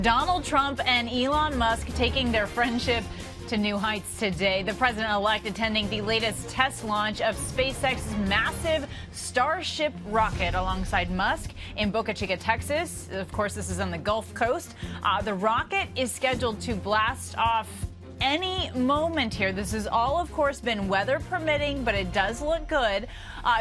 Donald Trump and Elon Musk taking their friendship to new heights today. The president-elect attending the latest test launch of SpaceX's massive Starship rocket alongside Musk in Boca Chica, Texas. Of course, this is on the Gulf Coast. The rocket is scheduled to blast off any moment here. This has all, of course, been weather permitting, but it does look good.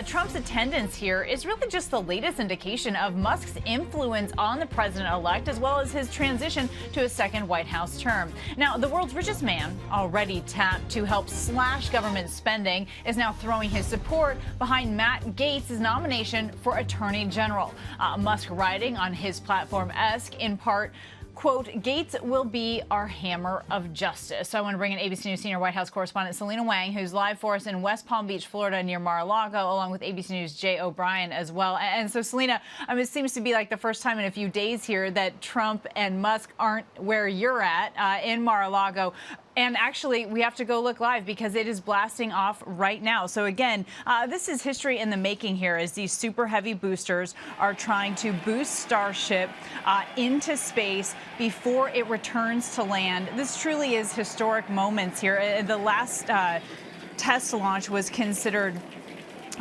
Trump's attendance here is really just the latest indication of Musk's influence on the president-elect, as well as his transition to a second White House term. Now, the world's richest man, already tapped to help slash government spending, is now throwing his support behind Matt Gaetz' nomination for Attorney General. Musk writing on his platform, in part, quote, Gaetz will be our hammer of justice. So I want to bring in ABC News senior White House correspondent Selena Wang, who's live for us in West Palm Beach, Florida, near Mar-a-Lago, along with ABC News' Jay O'Brien as well. And so, Selena, it seems to be like the first time in a few days here that Trump and Musk aren't where you're at in Mar-a-Lago. And actually, we have to go look live because it is blasting off right now. So again, this is history in the making here as these super heavy boosters are trying to boost Starship into space before it returns to land. This truly is historic moments here. The last test launch was considered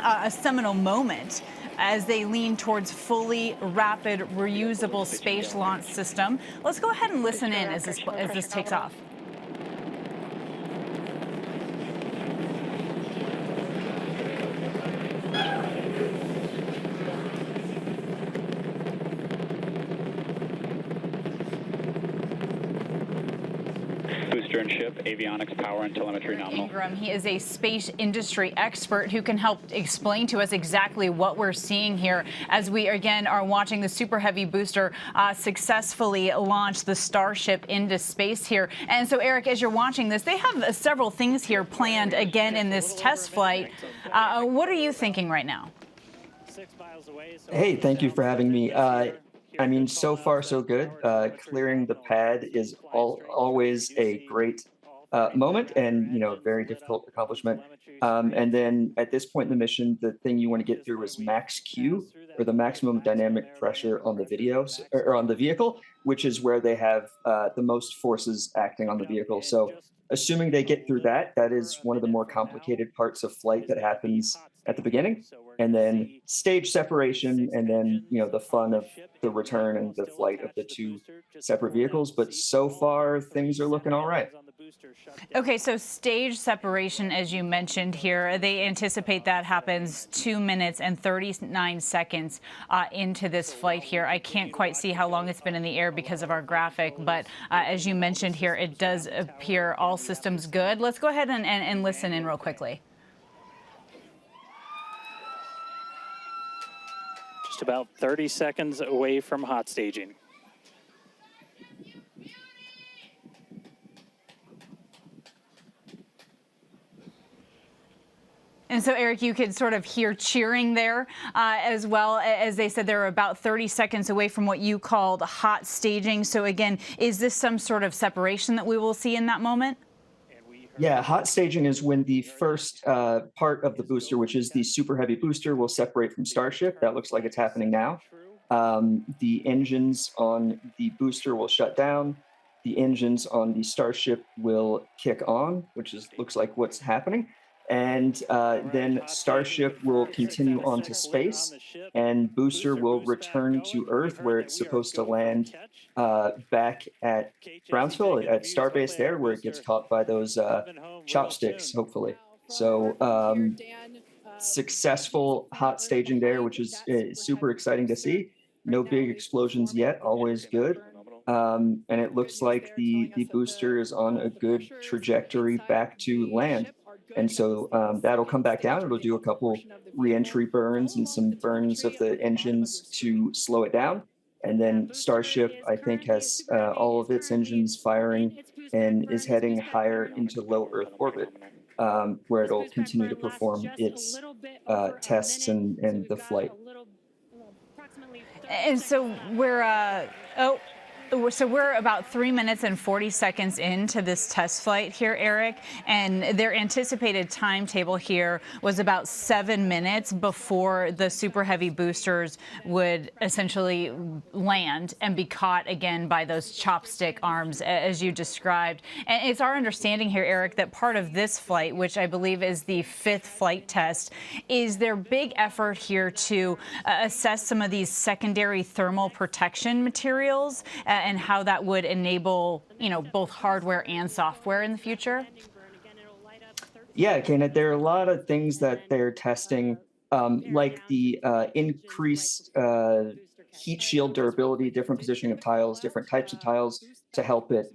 a seminal moment as they lean towards fully rapid reusable space launch system. Let's go ahead and listen in as this takes off. Booster and ship, avionics, power, and telemetry nominal. Ingram, he is a space industry expert who can help explain to us exactly what we're seeing here as we, again, are watching the Super Heavy booster successfully launch the Starship into space here. And so, Eric, as you're watching this, they have several things here planned again in this test flight. What are you thinking right now? Hey, thank you for having me. So far so good. Clearing the pad is always a great moment and, very difficult accomplishment. And then at this point in the mission, the thing you want to get through is max Q, or the maximum dynamic pressure on the or on the vehicle, which is where they have the most forces acting on the vehicle. So assuming they get through that, that is one of the more complicated parts of flight that happens at the beginning. And then stage separation, and then, the fun of the return and the flight of the two separate vehicles. But so far, things are looking all right. Okay, so stage separation, as you mentioned here, they anticipate that happens 2 minutes and 39 seconds into this flight here. I can't quite see how long it's been in the air because of our graphic, but as you mentioned here, it does appear all systems good. Let's go ahead and listen in real quickly. Just about 30 seconds away from hot staging. And so, Eric, you could sort of hear cheering there as well. As they said, they're about 30 seconds away from what you called hot staging. So, again, is this some sort of separation that we will see in that moment? Yeah, hot staging is when the first part of the booster, which is the Super Heavy booster, will separate from Starship. That looks like it's happening now. The engines on the booster will shut down. The engines on the Starship will kick on, which looks like what's happening. And then Starship will continue on to space, and booster will return to Earth, where it's supposed to land back at Brownsville, at Starbase there, where it gets caught by those chopsticks, hopefully. So successful hot staging there, which is super exciting to see. No big explosions yet, always good. And it looks like the booster is on a good trajectory back to land. And so that'll come back down. It'll do a couple re-entry burns and some burns of the engines to slow it down. And then Starship, I think, has all of its engines firing and is heading higher into low Earth orbit, where it'll continue to perform its tests and the flight. And so we're, So we're about 3 minutes and 40 seconds into this test flight here, Eric, and their anticipated timetable here was about 7 minutes before the Super Heavy boosters would essentially land and be caught again by those chopstick arms, as you described. And it's our understanding here, Eric, that part of this flight, which I believe is the 5th flight test, is their big effort here to assess some of these secondary thermal protection materials and how that would enable, both hardware and software in the future? Yeah, Kana, there are a lot of things that they're testing, like the increased heat shield durability, different positioning of tiles, different types of tiles to help it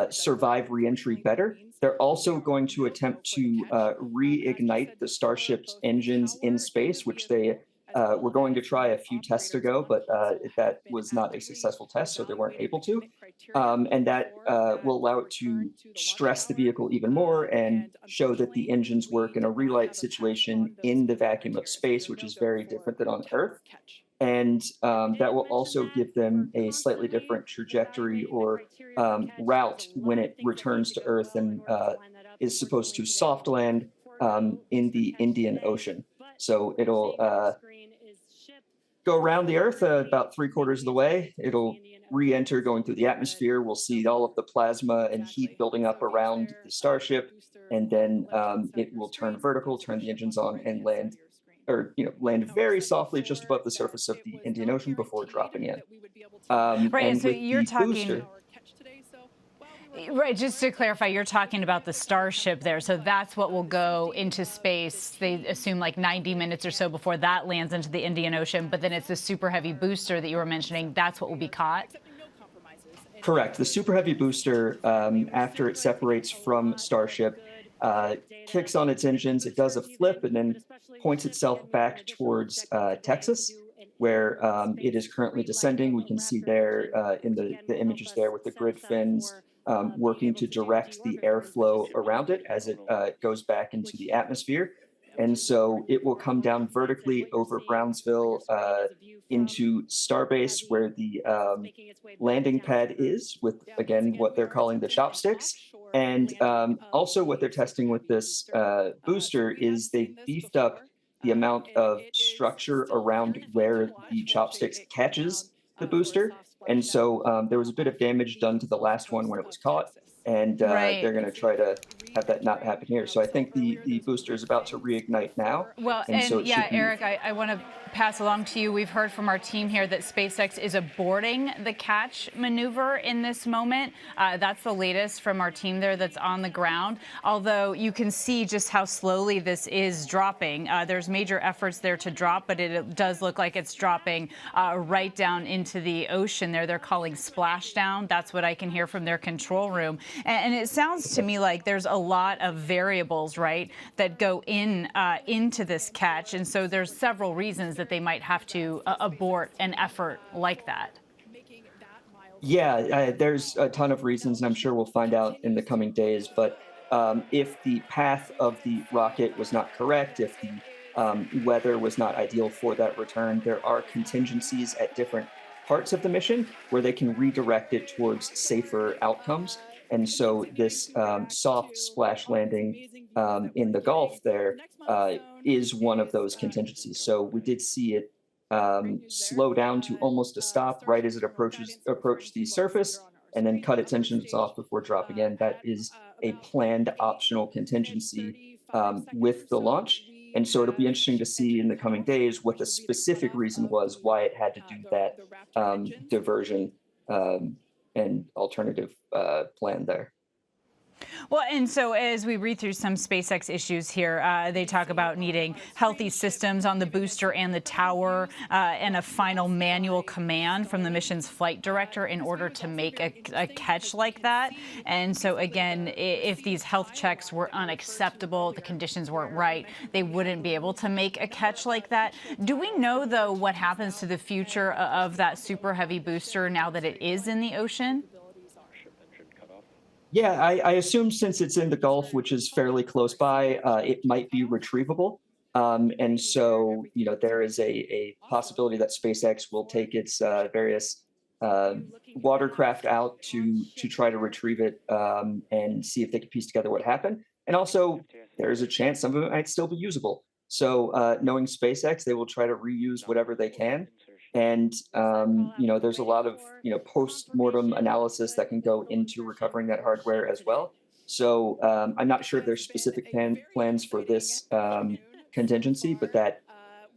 survive reentry better. They're also going to attempt to reignite the Starship's engines in space, which they were going to try a few tests ago, but that was not a successful test, so they weren't able to. And that will allow it to stress the vehicle even more and show that the engines work in a relight situation in the vacuum of space, which is very different than on Earth. And that will also give them a slightly different trajectory or route when it returns to Earth and is supposed to soft land in the Indian Ocean. So it'll go around the Earth about 3/4 of the way. It'll re-enter going through the atmosphere. We'll see all of the plasma and heat building up around the Starship, and then it will turn vertical, turn the engines on, and land, or land very softly just above the surface of the Indian Ocean before dropping in. Right, and so with you're the talking. booster, Right, just to clarify, you're talking about the Starship there. So that's what will go into space. They assume like 90 minutes or so before that lands into the Indian Ocean. But then it's the Super Heavy booster that you were mentioning. That's what will be caught. correct. The Super Heavy booster, after it separates from Starship, kicks on its engines. It does a flip and then points itself back towards Texas, where it is currently descending. We can see there in the images there with the grid fins working to direct the airflow around it as it goes back into the atmosphere. And so it will come down vertically over Brownsville into Starbase, where the landing pad is, with, again, what they're calling the chopsticks. And also what they're testing with this booster is they've beefed up the amount of structure around where the chopsticks catches the booster. And so there was a bit of damage done to the last one when it was caught, and they're going to try to have that not happen here. So I think the booster is about to reignite now. Well, and so yeah, Eric, I want to pass along to you. We've heard from our team here that SpaceX is aborting the catch maneuver in this moment. That's the latest from our team there that's on the ground. Although you can see just how slowly this is dropping. There's major efforts there to drop, but it does look like it's dropping right down into the ocean there. They're calling splashdown. That's what I can hear from their control room. And it sounds to me like there's a lot of variables, right, that go into this catch. And so there's several reasons that they might have to abort an effort like that. Yeah, there's a ton of reasons, and I'm sure we'll find out in the coming days. But if the path of the rocket was not correct, if the weather was not ideal for that return, there are contingencies at different parts of the mission where they can redirect it towards safer outcomes. And so this soft splash landing in the Gulf there is one of those contingencies. So we did see it slow down to almost a stop right as it approached the surface, and then cut its engines off before dropping in. That is a planned optional contingency with the launch. And so it'll be interesting to see in the coming days what the specific reason was why it had to do that diversion and alternative plan there. Well, and so as we read through some SpaceX issues here, they talk about needing healthy systems on the booster and the tower and a final manual command from the mission's flight director in order to make a catch like that. And so, again, if these health checks were unacceptable, the conditions weren't right, they wouldn't be able to make a catch like that. Do we know, though, what happens to the future of that Super Heavy booster now that it is in the ocean? Yeah, I assume since it's in the Gulf, which is fairly close by, it might be retrievable. And so, there is a possibility that SpaceX will take its various watercraft out to try to retrieve it and see if they can piece together what happened. And also, there's a chance some of it might still be usable. So knowing SpaceX, they will try to reuse whatever they can. And there's a lot of post-mortem analysis that can go into recovering that hardware as well. So I'm not sure if there's specific plans for this contingency, but that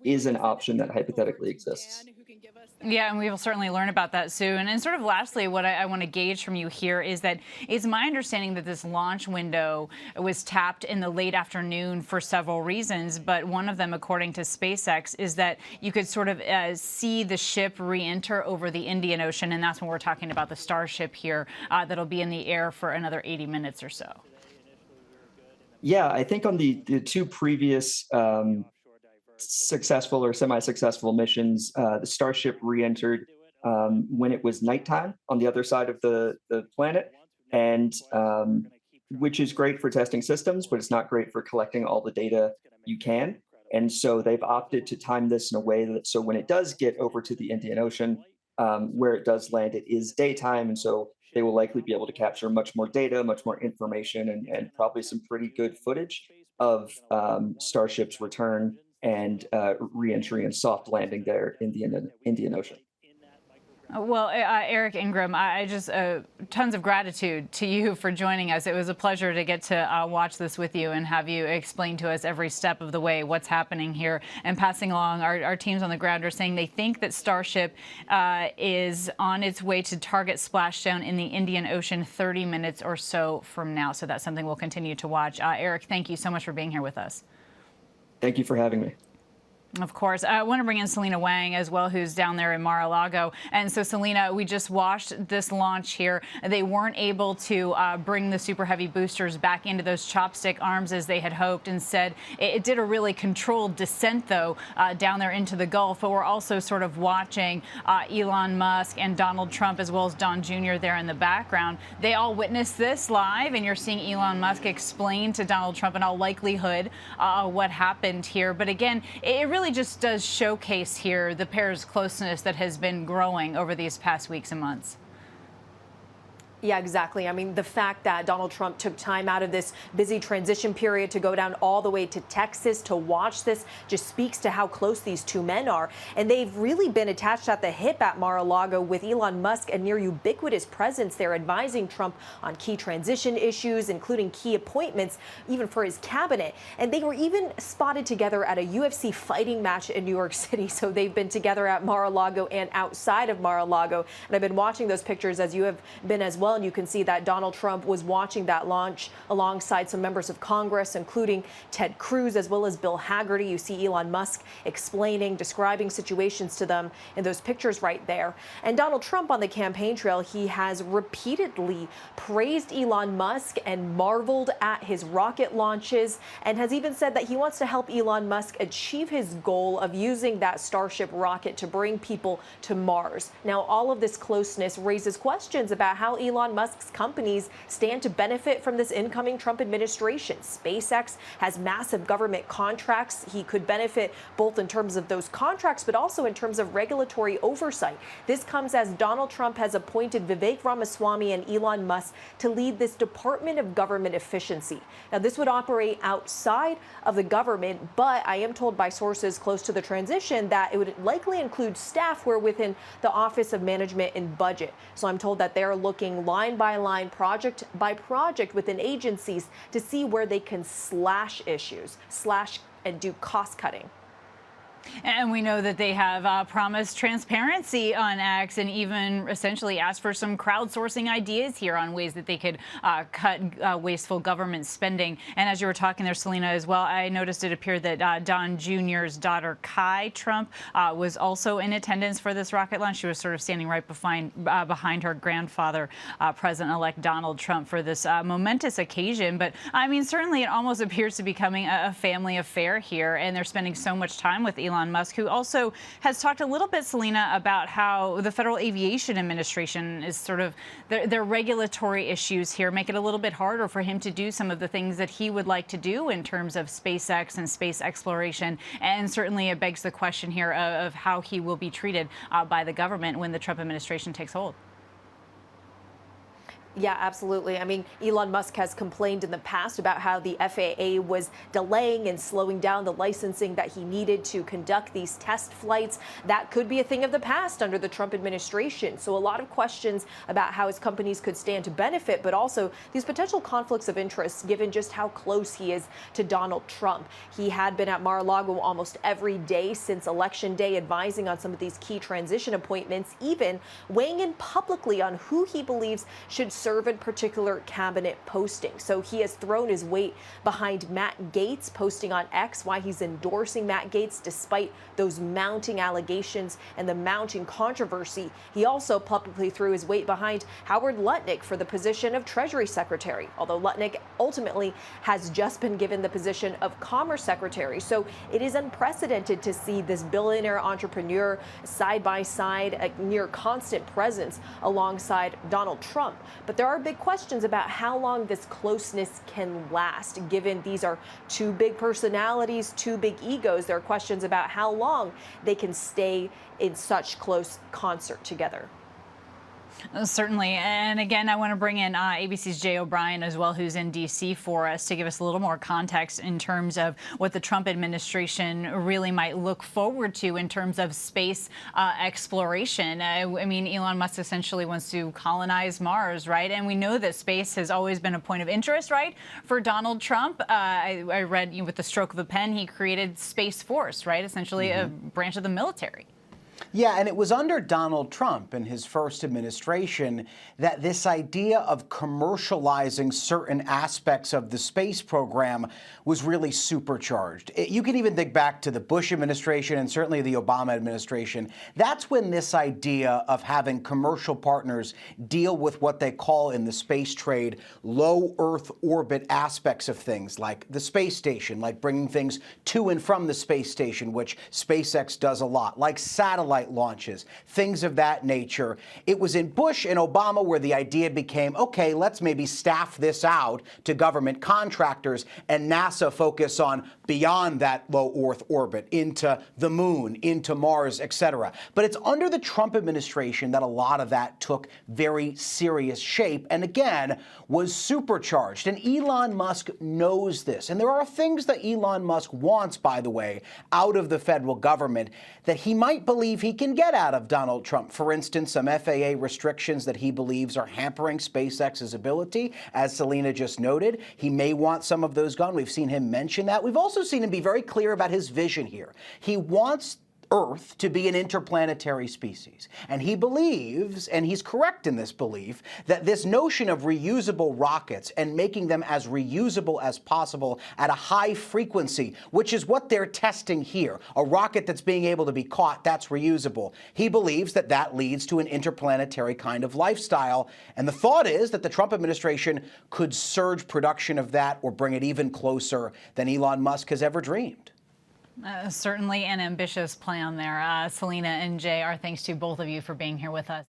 is an option that hypothetically exists. Yeah, and we will certainly learn about that soon. And sort of lastly, what I want to gauge from you here is that it's my understanding that this launch window was tapped in the late afternoon for several reasons. But one of them, according to SpaceX, is that you could sort of see the ship re-enter over the Indian Ocean. And that's when we're talking about the Starship here that'll be in the air for another 80 minutes or so. Yeah, I think on the two previous successful or semi-successful missions, the Starship re-entered when it was nighttime on the other side of the planet, and which is great for testing systems, but it's not great for collecting all the data you can. And so they've opted to time this in a way that so when it does get over to the Indian Ocean, where it does land, it is daytime, and so they will likely be able to capture much more data, much more information, and probably some pretty good footage of Starship's return and re-entry and soft landing there in the Indian Ocean. Well, Eric Ingram, I just tons of gratitude to you for joining us. It was a pleasure to get to watch this with you and have you explain to us every step of the way what's happening here and passing along. Our teams on the ground are saying they think that Starship is on its way to target splashdown in the Indian Ocean 30 minutes or so from now. So that's something we'll continue to watch. Eric, thank you so much for being here with us. Thank you for having me. Of course. I want to bring in Selena Wang as well, who's down there in Mar-a-Lago. And so, Selena, we just watched this launch here. They weren't able to bring the Super Heavy boosters back into those chopstick arms as they had hoped. Instead, it did a really controlled descent, though, down there into the Gulf. But we're also sort of watching Elon Musk and Donald Trump, as well as Don Jr. there in the background. They all witnessed this live, and you're seeing Elon Musk explain to Donald Trump in all likelihood what happened here. But again, it really just does showcase here the pair's closeness that has been growing over these past weeks and months. Yeah, exactly. I mean, the fact that Donald Trump took time out of this busy transition period to go down all the way to Texas to watch this just speaks to how close these two men are. And they've really been attached at the hip at Mar-a-Lago, with Elon Musk a near ubiquitous presence there advising Trump on key transition issues, including key appointments, even for his cabinet. And they were even spotted together at a UFC fighting match in New York City. So they've been together at Mar-a-Lago and outside of Mar-a-Lago. And I've been watching those pictures, as you have been as well. And you can see that Donald Trump was watching that launch alongside some members of Congress, including Ted Cruz, as well as Bill Haggerty. You see Elon Musk explaining, describing situations to them in those pictures right there. And Donald Trump on the campaign trail, he has repeatedly praised Elon Musk and marveled at his rocket launches, and has even said that he wants to help Elon Musk achieve his goal of using that Starship rocket to bring people to Mars. Now, all of this closeness raises questions about how Elon Musk's companies stand to benefit from this incoming Trump administration. SpaceX has massive government contracts. He could benefit both in terms of those contracts, but also in terms of regulatory oversight. This comes as Donald Trump has appointed Vivek Ramaswamy and Elon Musk to lead this Department of Government Efficiency. Now, this would operate outside of the government, but I am told by sources close to the transition that it would likely include staff who are within the Office of Management and Budget. So I'm told that they're looking line by line, project by project within agencies to see where they can slash issues, slash and do cost cutting. And we know that they have promised transparency on X and even essentially asked for some crowdsourcing ideas here on ways that they could cut wasteful government spending. And as you were talking there, Selena, as well, I noticed it appeared that Don Jr.'s daughter, Kai Trump, was also in attendance for this rocket launch. She was sort of standing right behind her grandfather, President-elect Donald Trump, for this momentous occasion. But, I mean, certainly it almost appears to be becoming a family affair here, and they're spending so much time with Elon Elon Musk, who also has talked a little bit, Selena, about how the Federal Aviation Administration is sort of their regulatory issues here make it a little bit harder for him to do some of the things that he would like to do in terms of SpaceX and space exploration. And certainly it begs the question here of how he will be treated by the government when the Trump administration takes hold. Yeah, absolutely. I mean, Elon Musk has complained in the past about how the FAA was delaying and slowing down the licensing that he needed to conduct these test flights. That could be a thing of the past under the Trump administration. So a lot of questions about how his companies could stand to benefit, but also these potential conflicts of interest given just how close he is to Donald Trump. He had been at Mar-a-Lago almost every day since Election Day, advising on some of these key transition appointments, even weighing in publicly on who he believes should serve in particular cabinet postings. So he has thrown his weight behind Matt Gaetz, posting on X why he's endorsing Matt Gaetz despite those mounting allegations and the mounting controversy. He also publicly threw his weight behind Howard Lutnick for the position of Treasury Secretary, although Lutnick ultimately has just been given the position of Commerce Secretary. So it is unprecedented to see this billionaire entrepreneur side by side, a near constant presence alongside Donald Trump. But there are big questions about how long this closeness can last, given these are two big personalities, two big egos. There are questions about how long they can stay in such close concert together. Certainly. And again, I want to bring in ABC's Jay O'Brien as well, who's in D.C. for us to give us a little more context in terms of what the Trump administration really might look forward to in terms of space exploration. I mean, Elon Musk essentially wants to colonize Mars, right? And we know that space has always been a point of interest, right, for Donald Trump. I read with the stroke of a pen, he created Space Force, right, essentially a branch of the military. Yeah, and it was under Donald Trump in his first administration that this idea of commercializing certain aspects of the space program was really supercharged. You can even think back to the Bush administration and certainly the Obama administration. That's when this idea of having commercial partners deal with what they call in the space trade low Earth orbit aspects of things, like the space station, like bringing things to and from the space station, which SpaceX does a lot, like satellite launches, things of that nature. It was in Bush and Obama where the idea became, okay, let's maybe staff this out to government contractors and NASA focus on beyond that low Earth orbit, into the moon, into Mars, etc. But it's under the Trump administration that a lot of that took very serious shape and again was supercharged. And Elon Musk knows this. And there are things that Elon Musk wants, by the way, out of the federal government that he might believe he can get out of Donald Trump. For instance, some FAA restrictions that he believes are hampering SpaceX's ability, as Selena just noted. He may want some of those gone. We've seen him mention that. We've also seen him be very clear about his vision here. He wants Earth to be an interplanetary species. And he believes, and he's correct in this belief, that this notion of reusable rockets and making them as reusable as possible at a high frequency, which is what they're testing here, a rocket that's being able to be caught, that's reusable. He believes that that leads to an interplanetary kind of lifestyle. And the thought is that the Trump administration could surge production of that or bring it even closer than Elon Musk has ever dreamed. Certainly an ambitious plan there. Selena and Jay, our thanks to both of you for being here with us.